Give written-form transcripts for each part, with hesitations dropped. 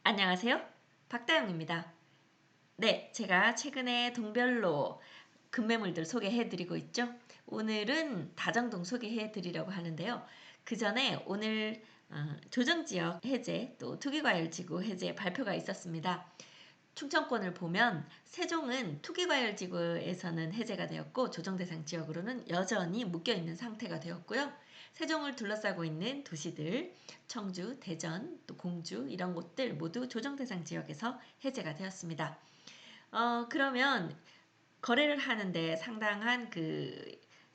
안녕하세요. 박다영입니다. 네, 제가 최근에 동별로 급매물들 소개해드리고 있죠. 오늘은 다정동 소개해드리려고 하는데요. 그 전에 오늘 조정지역 해제 또 투기과열지구 해제 발표가 있었습니다. 충청권을 보면 세종은 투기과열지구에서는 해제가 되었고 조정대상 지역으로는 여전히 묶여있는 상태가 되었고요. 세종을 둘러싸고 있는 도시들 청주, 대전, 또 공주 이런 곳들 모두 조정대상 지역에서 해제가 되었습니다. 그러면 거래를 하는데 상당한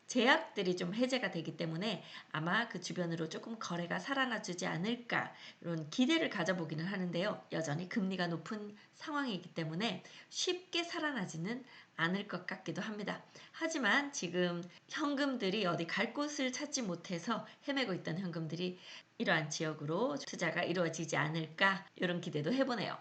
제약들이 좀 해제가 되기 때문에 아마 그 주변으로 조금 거래가 살아나주지 않을까 이런 기대를 가져보기는 하는데요. 여전히 금리가 높은 상황이기 때문에 쉽게 살아나지는 않을 것 같기도 합니다. 하지만 지금 현금들이 어디 갈 곳을 찾지 못해서 헤매고 있던 현금들이 이러한 지역으로 투자가 이루어지지 않을까 이런 기대도 해보네요.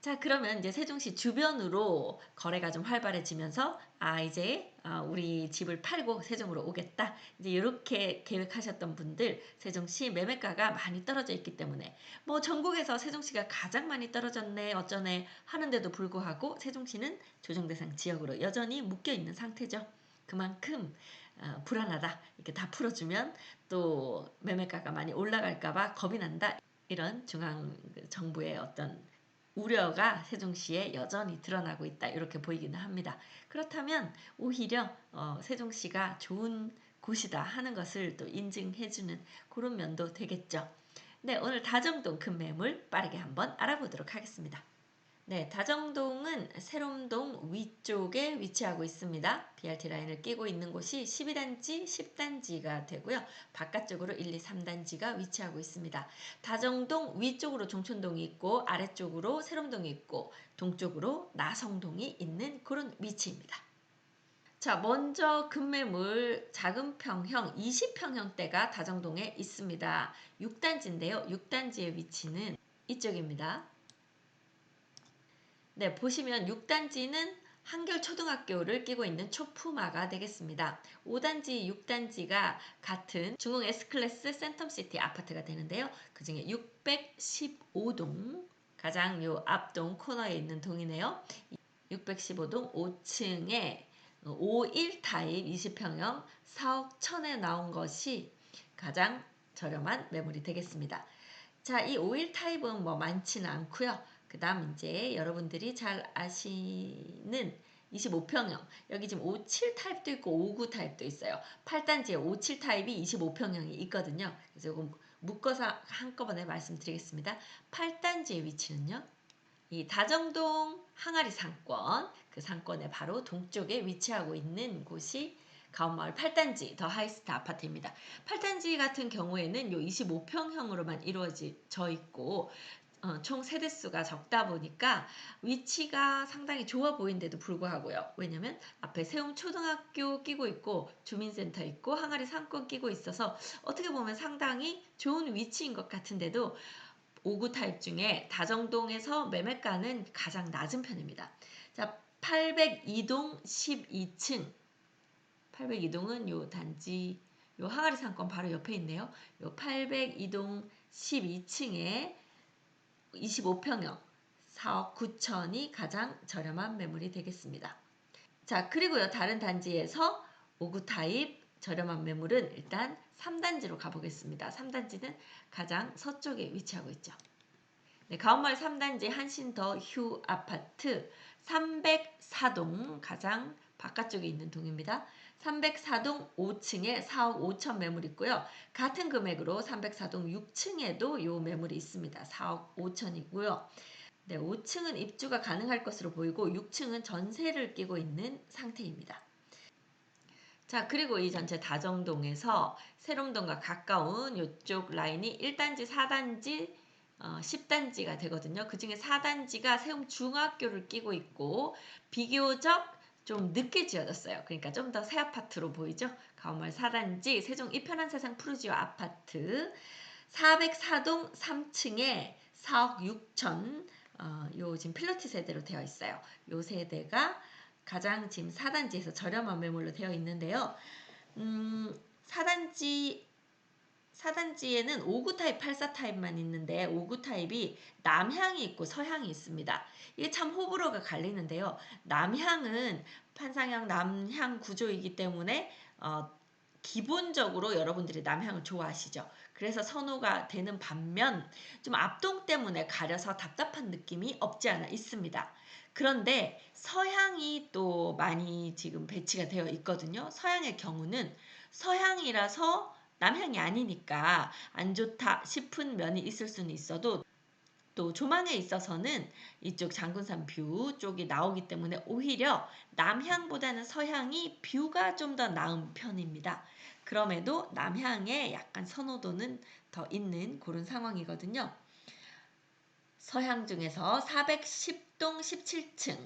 자, 그러면 이제 세종시 주변으로 거래가 좀 활발해지면서 이제 우리 집을 팔고 세종으로 오겠다. 이제 이렇게 계획하셨던 분들 세종시 매매가가 많이 떨어져 있기 때문에 뭐 전국에서 세종시가 가장 많이 떨어졌네 어쩌네 하는데도 불구하고 세종시는 조정대상 지역으로 여전히 묶여 있는 상태죠. 그만큼 불안하다. 이렇게 다 풀어주면 또 매매가가 많이 올라갈까봐 겁이 난다. 이런 중앙 정부의 어떤 우려가 세종시에 여전히 드러나고 있다 이렇게 보이기는 합니다. 그렇다면 오히려 세종시가 좋은 곳이다 하는 것을 또 인증해주는 그런 면도 되겠죠. 네, 오늘 다정동 급매물 빠르게 한번 알아보도록 하겠습니다. 네, 다정동은 세롬동 위쪽에 위치하고 있습니다. BRT 라인을 끼고 있는 곳이 12단지, 10단지가 되고요. 바깥쪽으로 1, 2, 3단지가 위치하고 있습니다. 다정동 위쪽으로 종촌동이 있고 아래쪽으로 세롬동이 있고 동쪽으로 나성동이 있는 그런 위치입니다. 자, 먼저 급매물 작은 평형 20평형대가 다정동에 있습니다. 6단지인데요. 6단지의 위치는 이쪽입니다. 네, 보시면 6단지는 한결초등학교를 끼고 있는 초품화가 되겠습니다. 5단지, 6단지가 같은 중흥 S클래스 센텀시티 아파트가 되는데요. 그 중에 615동, 가장 요 앞동 코너에 있는 동이네요. 615동 5층에 51 타입 20평형 4억 1천에 나온 것이 가장 저렴한 매물이 되겠습니다. 자, 이 5일 타입은 뭐 많지는 않고요. 그 다음 이제 여러분들이 잘 아시는 25평형. 여기 지금 57 타입도 있고 59 타입도 있어요. 8단지에 57 타입이 25평형이 있거든요. 그래서 이거 묶어서 한꺼번에 말씀드리겠습니다. 8단지의 위치는요. 이 다정동 항아리 상권, 그 상권의 바로 동쪽에 위치하고 있는 곳이 가온마을 8단지 더 하이스트 아파트입니다. 8단지 같은 경우에는 요 25평형으로만 이루어져 있고 총 세대수가 적다 보니까 위치가 상당히 좋아 보이는데도 불구하고요. 왜냐면 앞에 세움초등학교 끼고 있고 주민센터 있고 항아리 상권 끼고 있어서 어떻게 보면 상당히 좋은 위치인 것 같은데도 5구 타입 중에 다정동에서 매매가는 가장 낮은 편입니다. 자, 802동 12층. 802동은 요 단지 요 항아리 상권 바로 옆에 있네요. 요 802동 12층에 25평형 4억 9천이 가장 저렴한 매물이 되겠습니다. 자, 그리고요 다른 단지에서 5구 타입 저렴한 매물은 일단 3단지로 가보겠습니다. 3단지는 가장 서쪽에 위치하고 있죠. 네, 가온마을 3단지 한신더 휴 아파트 304동 가장 바깥쪽에 있는 동입니다. 304동 5층에 4억 5천 매물 있고요. 같은 금액으로 304동 6층에도 요 매물이 있습니다. 4억 5천이고요. 네, 5층은 입주가 가능할 것으로 보이고 6층은 전세를 끼고 있는 상태입니다. 자, 그리고 이 전체 다정동에서 세롬동과 가까운 이쪽 라인이 1단지, 4단지, 10단지가 되거든요. 그 중에 4단지가 세움중학교를 끼고 있고 비교적 좀 늦게 지어졌어요. 그러니까 좀 더 새 아파트로 보이죠. 가온마을 4단지 세종 이편한 세상 푸르지오 아파트 404동 3층에 4억 6천 요 지금 필로티 세대로 되어 있어요. 요 세대가 가장 지금 4단지에서 저렴한 매물로 되어 있는데요. 4단지 4단지에는 5구 타입, 84 타입만 있는데 5구 타입이 남향이 있고 서향이 있습니다. 이게 참 호불호가 갈리는데요. 남향은 판상형 남향 구조이기 때문에 기본적으로 여러분들이 남향을 좋아하시죠. 그래서 선호가 되는 반면 좀 앞동 때문에 가려서 답답한 느낌이 없지 않아 있습니다. 그런데 서향이 또 많이 지금 배치가 되어 있거든요. 서향의 경우는 서향이라서 남향이 아니니까 안 좋다 싶은 면이 있을 수는 있어도 또 조망에 있어서는 이쪽 장군산 뷰 쪽이 나오기 때문에 오히려 남향보다는 서향이 뷰가 좀 더 나은 편입니다. 그럼에도 남향에 약간 선호도는 더 있는 그런 상황이거든요. 서향 중에서 410동 17층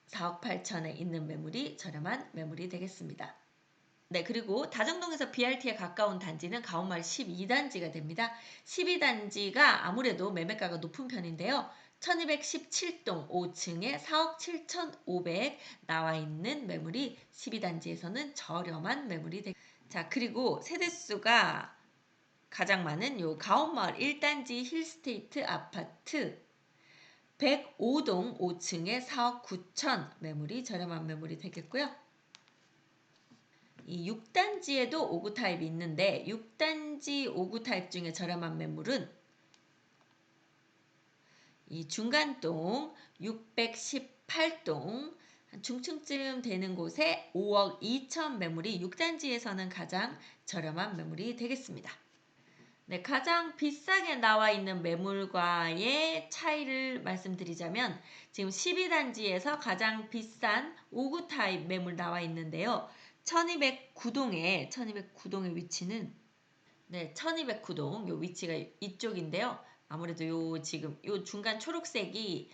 4억 8천에 있는 매물이 저렴한 매물이 되겠습니다. 네, 그리고 다정동에서 BRT에 가까운 단지는 가온마을 12단지가 됩니다. 12단지가 아무래도 매매가가 높은 편인데요. 1217동 5층에 4억 7,500 나와 있는 매물이 12단지에서는 저렴한 매물이 됩니다. 자, 그리고 세대수가 가장 많은 요 가온마을 1단지 힐스테이트 아파트 105동 5층에 4억 9천 매물이 저렴한 매물이 되겠고요. 이 6단지에도 5구 타입이 있는데 6단지 5구 타입 중에 저렴한 매물은 이 중간동 618동 중층쯤 되는 곳에 5억 2천 매물이 6단지에서는 가장 저렴한 매물이 되겠습니다. 네, 가장 비싸게 나와 있는 매물과의 차이를 말씀드리자면 지금 12단지에서 가장 비싼 5구 타입 매물 나와 있는데요. 1209동의 위치는 1209동 요 위치가 이쪽인데요. 아무래도 요 지금 요 중간 초록색이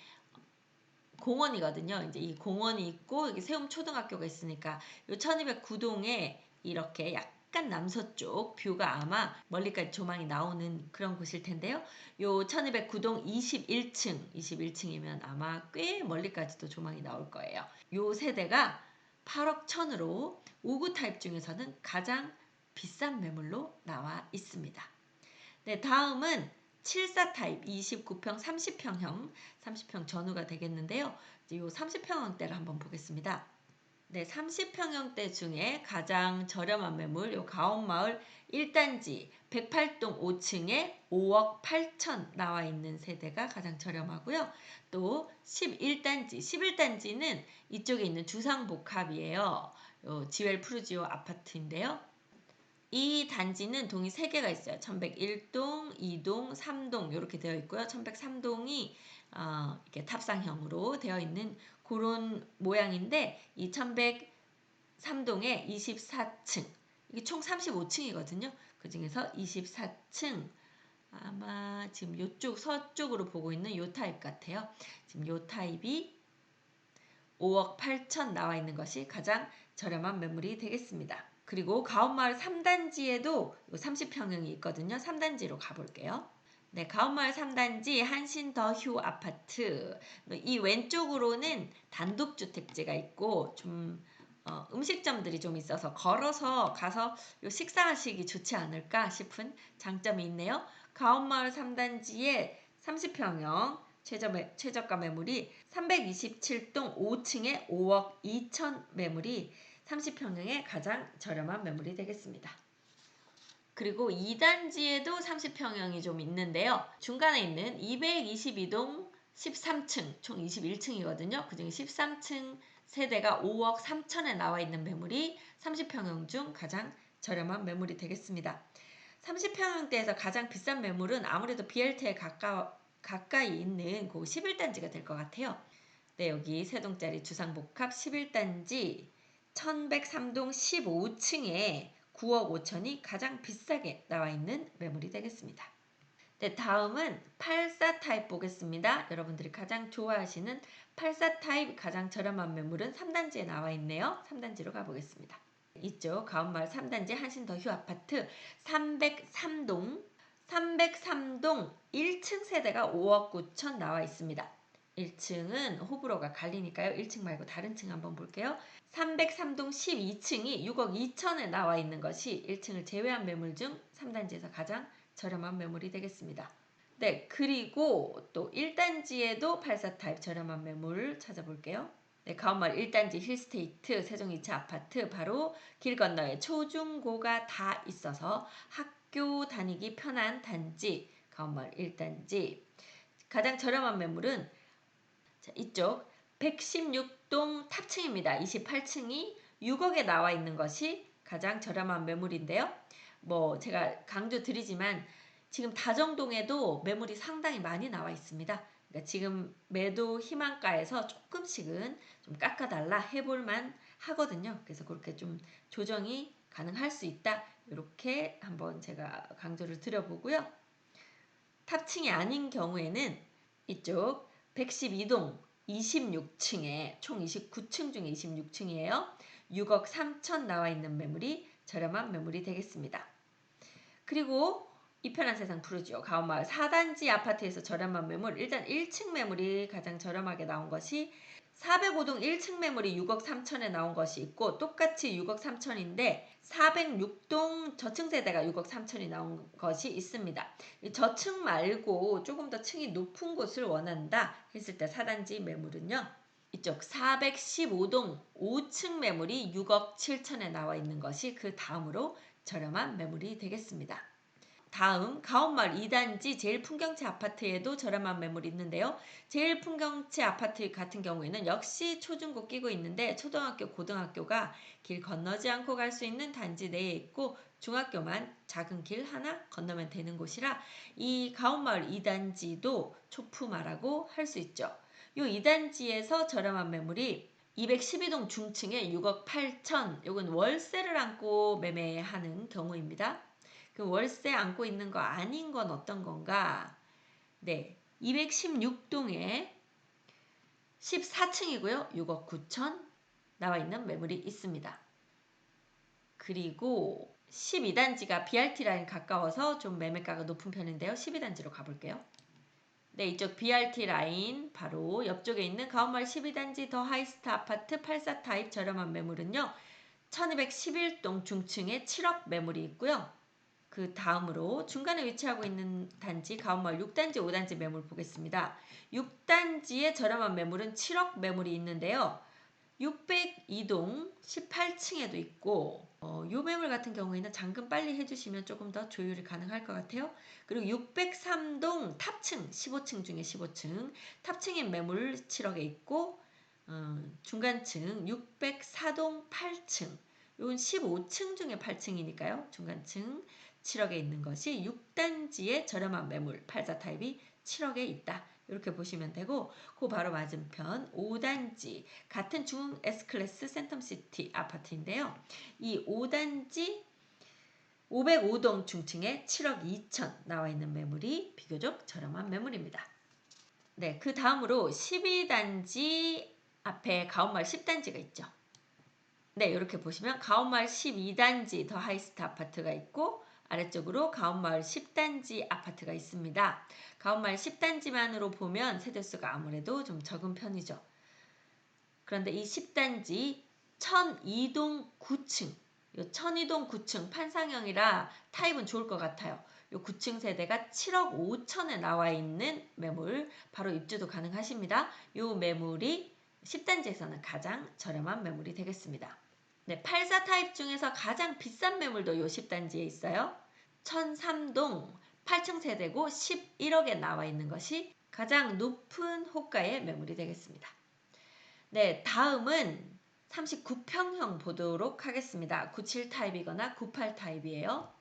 공원이거든요. 이제 이 공원이 있고 여기 세움초등학교가 있으니까 요 1209동에 이렇게 약간 남서쪽 뷰가 아마 멀리까지 조망이 나오는 그런 곳일 텐데요. 요 1209동 21층이면 아마 꽤 멀리까지도 조망이 나올 거예요. 요 세대가 8억 1천으로 5구 타입 중에서는 가장 비싼 매물로 나와 있습니다. 네, 다음은 74 타입 29평 30평형 전후가 되겠는데요. 이 30평형대를 한번 보겠습니다. 네, 30평형대 중에 가장 저렴한 매물 요 가온마을 1단지 108동 5층에 5억 8천 나와 있는 세대가 가장 저렴하고요. 또 11단지는 이쪽에 있는 주상복합이에요. 지웰 푸르지오 아파트인데요. 이 단지는 동이 3개가 있어요. 1101동, 2동, 3동 이렇게 되어 있고요. 1103동이 이렇게 탑상형으로 되어 있는 그런 모양인데 이 1103동에 24층 이게 총 35층이거든요. 그 중에서 24층 아마 지금 이쪽 서쪽으로 보고 있는 요 타입 같아요. 지금 요 타입이 5억 8천 나와 있는 것이 가장 저렴한 매물이 되겠습니다. 그리고 가온마을 3단지에도 30평형이 있거든요. 3단지로 가볼게요. 네, 가온마을 3단지 한신더휴 아파트. 이 왼쪽으로는 단독주택지가 있고 좀 음식점들이 좀 있어서 걸어서 가서 식사하시기 좋지 않을까 싶은 장점이 있네요. 가온마을 3단지에 30평형 최저가 매물이 327동 5층에 5억 2천 매물이 30평형의 가장 저렴한 매물이 되겠습니다. 그리고 2단지에도 30평형이 좀 있는데요. 중간에 있는 222동 13층, 총 21층이거든요. 그중에 13층 세대가 5억 3천에 나와 있는 매물이 30평형 중 가장 저렴한 매물이 되겠습니다. 30평형대에서 가장 비싼 매물은 아무래도 BRT에 가까이 있는 그 11단지가 될 것 같아요. 네, 여기 세동짜리 주상복합 11단지 1103동 15층에 9억 5천이 가장 비싸게 나와 있는 매물이 되겠습니다. 네, 다음은 84 타입 보겠습니다. 여러분들이 가장 좋아하시는 84 타입 가장 저렴한 매물은 3단지에 나와 있네요. 3단지로 가보겠습니다. 이쪽 가온마을 3단지 한신더휴 아파트 303동 1층 세대가 5억 9천 나와 있습니다. 1층은 호불호가 갈리니까요. 1층 말고 다른 층 한번 볼게요. 303동 12층이 6억 2천에 나와 있는 것이 1층을 제외한 매물 중 3단지에서 가장 저렴한 매물이 되겠습니다. 네, 그리고 또 1단지에도 84 타입 저렴한 매물 찾아볼게요. 네, 가온마을 1단지 힐스테이트 세종 2차 아파트 바로 길 건너에 초중고가 다 있어서 학교 다니기 편한 단지 가온마을 1단지 가장 저렴한 매물은 자, 이쪽 116동 탑층입니다. 28층이 6억에 나와 있는 것이 가장 저렴한 매물인데요. 뭐 제가 강조 드리지만 지금 다정동에도 매물이 상당히 많이 나와 있습니다. 그러니까 지금 매도 희망가에서 조금씩은 좀 깎아달라 해볼만 하거든요. 그래서 그렇게 좀 조정이 가능할 수 있다. 이렇게 한번 제가 강조를 드려보고요. 탑층이 아닌 경우에는 이쪽 112동 26층에 총 29층 중에 26층이에요. 6억 3천 나와 있는 매물이 저렴한 매물이 되겠습니다. 그리고 이 편한 세상 푸르지오 가온마을 4단지 아파트에서 저렴한 매물 일단 1층 매물이 가장 저렴하게 나온 것이 405동 1층 매물이 6억 3천에 나온 것이 있고 똑같이 6억 3천인데 406동 저층 세대가 6억 3천이 나온 것이 있습니다. 저층 말고 조금 더 층이 높은 곳을 원한다 했을 때 4단지 매물은요. 이쪽 415동 5층 매물이 6억 7천에 나와 있는 것이 그 다음으로 저렴한 매물이 되겠습니다. 다음 가온마을 2단지 제일풍경채 아파트에도 저렴한 매물이 있는데요. 제일풍경채 아파트 같은 경우에는 역시 초중고 끼고 있는데 초등학교, 고등학교가 길 건너지 않고 갈 수 있는 단지 내에 있고 중학교만 작은 길 하나 건너면 되는 곳이라 이 가온마을 2단지도 초품화라고 할 수 있죠. 이 2단지에서 저렴한 매물이 212동 중층에 6억 8천, 이건 월세를 안고 매매하는 경우입니다. 그 월세 안고 있는 거 아닌 건 어떤 건가? 네, 216동에 14층이고요. 6억 9천 나와 있는 매물이 있습니다. 그리고 12단지가 BRT 라인 가까워서 좀 매매가가 높은 편인데요. 12단지로 가볼게요. 네, 이쪽 BRT 라인 바로 옆쪽에 있는 가온마을 12단지 더 하이스타 아파트 84 타입 저렴한 매물은요. 1211동 중층에 7억 매물이 있고요. 그 다음으로 중간에 위치하고 있는 단지 가온마을 6단지 5단지 매물 보겠습니다. 6단지의 저렴한 매물은 7억 매물이 있는데요. 602동 18층에도 있고 이 매물 같은 경우에는 잔금 빨리 해주시면 조금 더 조율이 가능할 것 같아요. 그리고 603동 탑층 15층 중에 15층 탑층인 매물 7억에 있고 중간층 604동 8층 이건 15층 중에 8층이니까요. 중간층 7억에 있는 것이 6단지의 저렴한 매물 84 타입이 7억에 있다. 이렇게 보시면 되고 그 바로 맞은편 5단지 같은 중흥 S클래스 센텀시티 아파트인데요. 이 5단지 505동 중층에 7억 2천 나와 있는 매물이 비교적 저렴한 매물입니다. 네, 그 다음으로 12단지 앞에 가온마을 10단지가 있죠. 네, 이렇게 보시면 가온마을 12단지 더 하이스트 아파트가 있고 아래쪽으로 가온마을 10단지 아파트가 있습니다. 가온마을 10단지만으로 보면 세대수가 아무래도 좀 적은 편이죠. 그런데 이 10단지 1002동 9층 이 1002동 9층 판상형이라 타입은 좋을 것 같아요. 이 9층 세대가 7억 5천에 나와 있는 매물 바로 입주도 가능하십니다. 이 매물이 10단지에서는 가장 저렴한 매물이 되겠습니다. 네, 84 타입 중에서 가장 비싼 매물도 요 10단지에 있어요. 1003동 8층 세대고 11억에 나와 있는 것이 가장 높은 호가의 매물이 되겠습니다. 네, 다음은 39평형 보도록 하겠습니다. 97 타입이거나 98 타입이에요.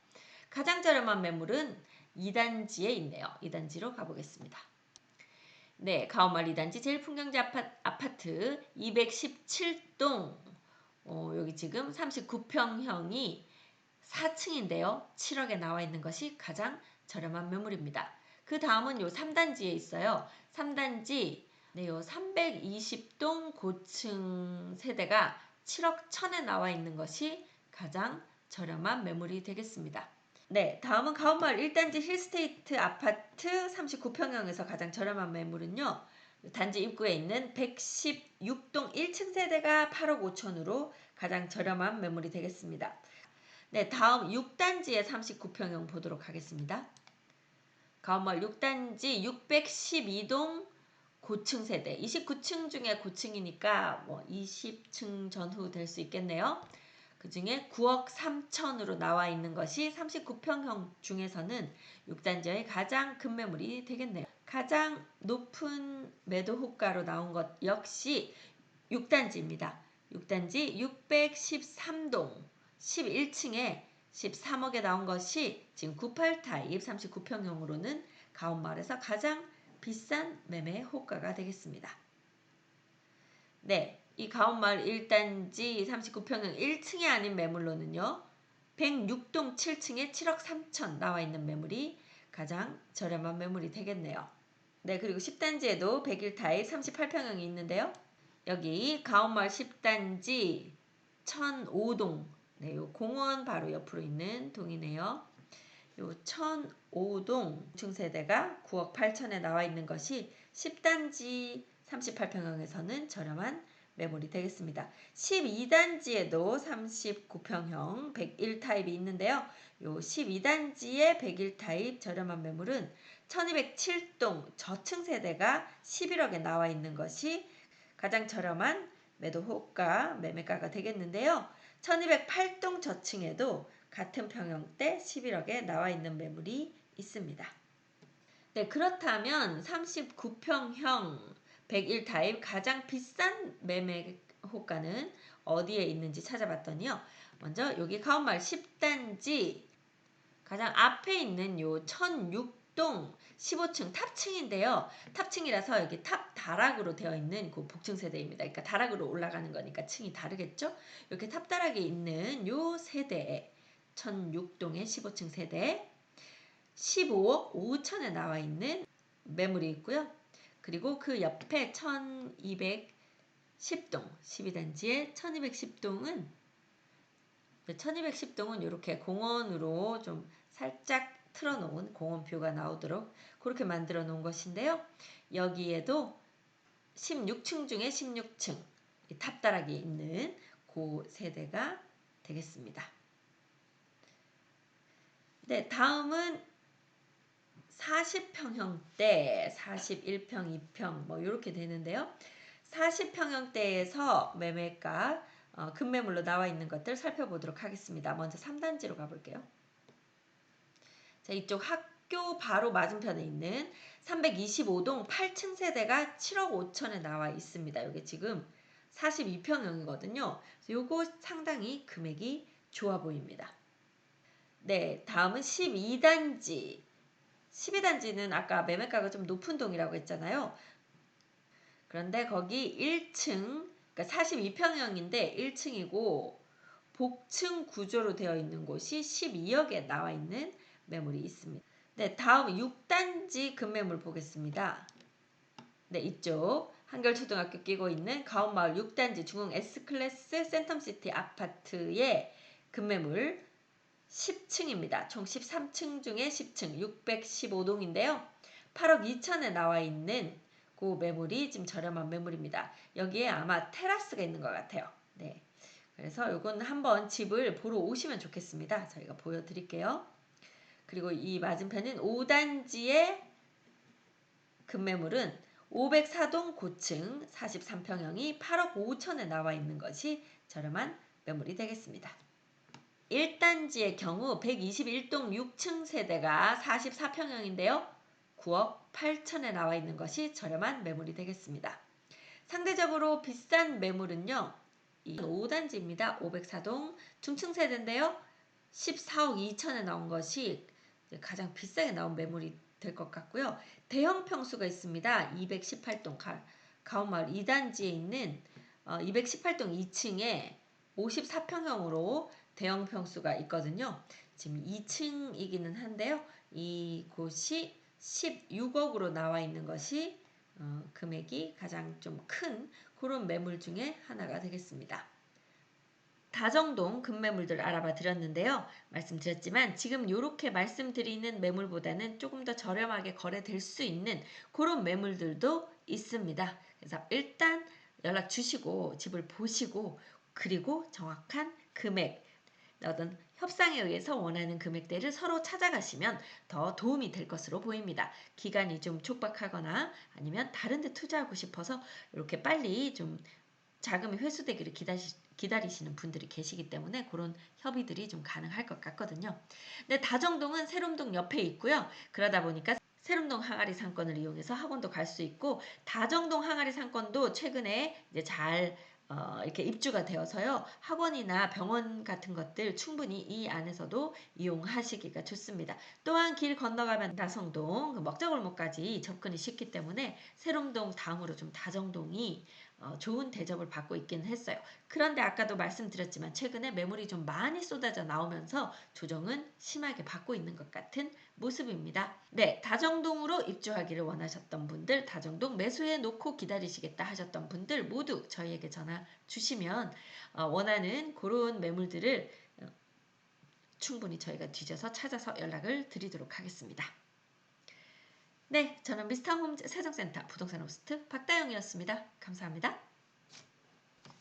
가장 저렴한 매물은 2단지에 있네요. 2단지로 가보겠습니다. 네, 가온마을 2단지 제일풍경지 아파트 217동 여기 지금 39평형이 4층인데요. 7억에 나와 있는 것이 가장 저렴한 매물입니다. 그 다음은 요 3단지에 있어요. 3단지 네, 요 320동 고층 세대가 7억 1천에 나와 있는 것이 가장 저렴한 매물이 되겠습니다. 네, 다음은 가온마을 1단지 힐스테이트 아파트 39평형에서 가장 저렴한 매물은요. 단지 입구에 있는 116동 1층 세대가 8억 5천으로 가장 저렴한 매물이 되겠습니다. 네, 다음 6단지의 39평형 보도록 하겠습니다. 가온마을 6단지 612동 고층 세대, 29층 중에 고층이니까 뭐 20층 전후 될 수 있겠네요. 그 중에 9억 3천으로 나와 있는 것이 39평형 중에서는 6단지의 가장 큰 매물이 되겠네요. 가장 높은 매도 호가로 나온 것 역시 6단지입니다. 6단지 613동 11층에 13억에 나온 것이 지금 98타입 39평형으로는 가온마을에서 가장 비싼 매매 호가가 되겠습니다. 네, 이 가온마을 1단지 39평형 1층이 아닌 매물로는요. 106동 7층에 7억 3천 나와 있는 매물이 가장 저렴한 매물이 되겠네요. 네, 그리고 10단지에도 101타입 38평형이 있는데요. 여기 가온마을 10단지 1005동, 네, 요 공원 바로 옆으로 있는 동이네요. 요 1005동 중세대가 9억 8천에 나와 있는 것이 10단지 38평형에서는 저렴한 매물이 되겠습니다. 12단지에도 39평형 101타입이 있는데요. 요 12단지의 101타입 저렴한 매물은 1207동 저층 세대가 11억에 나와 있는 것이 가장 저렴한 매도 호가 매매가가 되겠는데요. 1208동 저층에도 같은 평형대 11억에 나와 있는 매물이 있습니다. 네, 그렇다면 39평형 101타입 가장 비싼 매매 호가는 어디에 있는지 찾아봤더니요. 먼저 여기 가온마을 10단지 가장 앞에 있는 요 1006동 15층 탑층인데요. 탑층이라서 여기 탑 다락으로 되어 있는 그 복층 세대입니다. 그러니까 다락으로 올라가는 거니까 층이 다르겠죠? 이렇게 탑 다락에 있는 요 세대에 1006동의 15층 세대 15억 5천에 나와 있는 매물이 있고요. 그리고 그 옆에 1210동 12단지의 1210동은 1210동은 이렇게 공원으로 좀 살짝 틀어놓은 공원뷰가 나오도록 그렇게 만들어 놓은 것인데요. 여기에도 16층 중에 16층 탑다락이 있는 그 세대가 되겠습니다. 네, 다음은 40평형대, 41평, 2평 뭐 이렇게 되는데요. 40평형대에서 매매가 급매물로 나와 있는 것들 살펴보도록 하겠습니다. 먼저 3단지로 가볼게요. 자, 이쪽 학교 바로 맞은편에 있는 325동 8층 세대가 7억 5천에 나와 있습니다. 이게 지금 42평형이거든요. 요거 상당히 금액이 좋아 보입니다. 네, 다음은 12단지. 12단지는 아까 매매가가 좀 높은 동이라고 했잖아요. 그런데 거기 1층, 그러니까 42평형인데 1층이고 복층 구조로 되어 있는 곳이 12억에 나와 있는 매물이 있습니다. 네, 다음 6단지 급매물 보겠습니다. 네, 이쪽 한결초등학교 끼고 있는 가온마을 6단지 중흥 S클래스 센텀시티 아파트의 급매물 10층입니다. 총 13층 중에 10층 615동인데요. 8억 2천에 나와 있는 그 매물이 지금 저렴한 매물입니다. 여기에 아마 테라스가 있는 것 같아요. 네, 그래서 이건 한번 집을 보러 오시면 좋겠습니다. 저희가 보여드릴게요. 그리고 이 맞은편인 5단지의 급매물은 504동 고층 43평형이 8억 5천에 나와 있는 것이 저렴한 매물이 되겠습니다. 1단지의 경우 121동 6층 세대가 44평형인데요. 9억 8천에 나와 있는 것이 저렴한 매물이 되겠습니다. 상대적으로 비싼 매물은요. 이 5단지입니다. 504동 중층 세대인데요. 14억 2천에 나온 것이 가장 비싸게 나온 매물이 될 것 같고요. 대형 평수가 있습니다. 218동 가온마을 2단지에 있는 218동 2층에 54평형으로 대형 평수가 있거든요. 지금 2층이기는 한데요. 이곳이 16억으로 나와 있는 것이 금액이 가장 좀 큰 그런 매물 중에 하나가 되겠습니다. 다정동 급매물들 알아봐 드렸는데요. 말씀드렸지만 지금 이렇게 말씀드리는 매물보다는 조금 더 저렴하게 거래될 수 있는 그런 매물들도 있습니다. 그래서 일단 연락 주시고 집을 보시고 그리고 정확한 금액, 어떤 협상에 의해서 원하는 금액대를 서로 찾아가시면 더 도움이 될 것으로 보입니다. 기간이 좀 촉박하거나 아니면 다른 데 투자하고 싶어서 이렇게 빨리 좀 자금이 회수되기를 기다리시는 분들이 계시기 때문에 그런 협의들이 좀 가능할 것 같거든요. 근데 다정동은 세롬동 옆에 있고요. 그러다 보니까 세롬동 항아리 상권을 이용해서 학원도 갈 수 있고 다정동 항아리 상권도 최근에 이제 잘 이렇게 입주가 되어서요. 학원이나 병원 같은 것들 충분히 이 안에서도 이용하시기가 좋습니다. 또한 길 건너가면 다성동, 그 먹자골목까지 접근이 쉽기 때문에 세롬동 다음으로 좀 다정동이 좋은 대접을 받고 있기는 했어요. 그런데 아까도 말씀드렸지만 최근에 매물이 좀 많이 쏟아져 나오면서 조정은 심하게 받고 있는 것 같은 모습입니다. 네, 다정동으로 입주하기를 원하셨던 분들, 다정동 매수해 놓고 기다리시겠다 하셨던 분들 모두 저희에게 전화 주시면 원하는 그런 매물들을 충분히 저희가 뒤져서 찾아서 연락을 드리도록 하겠습니다. 네, 저는 미스터홈 세정센터 부동산 호스트 박다영이었습니다. 감사합니다.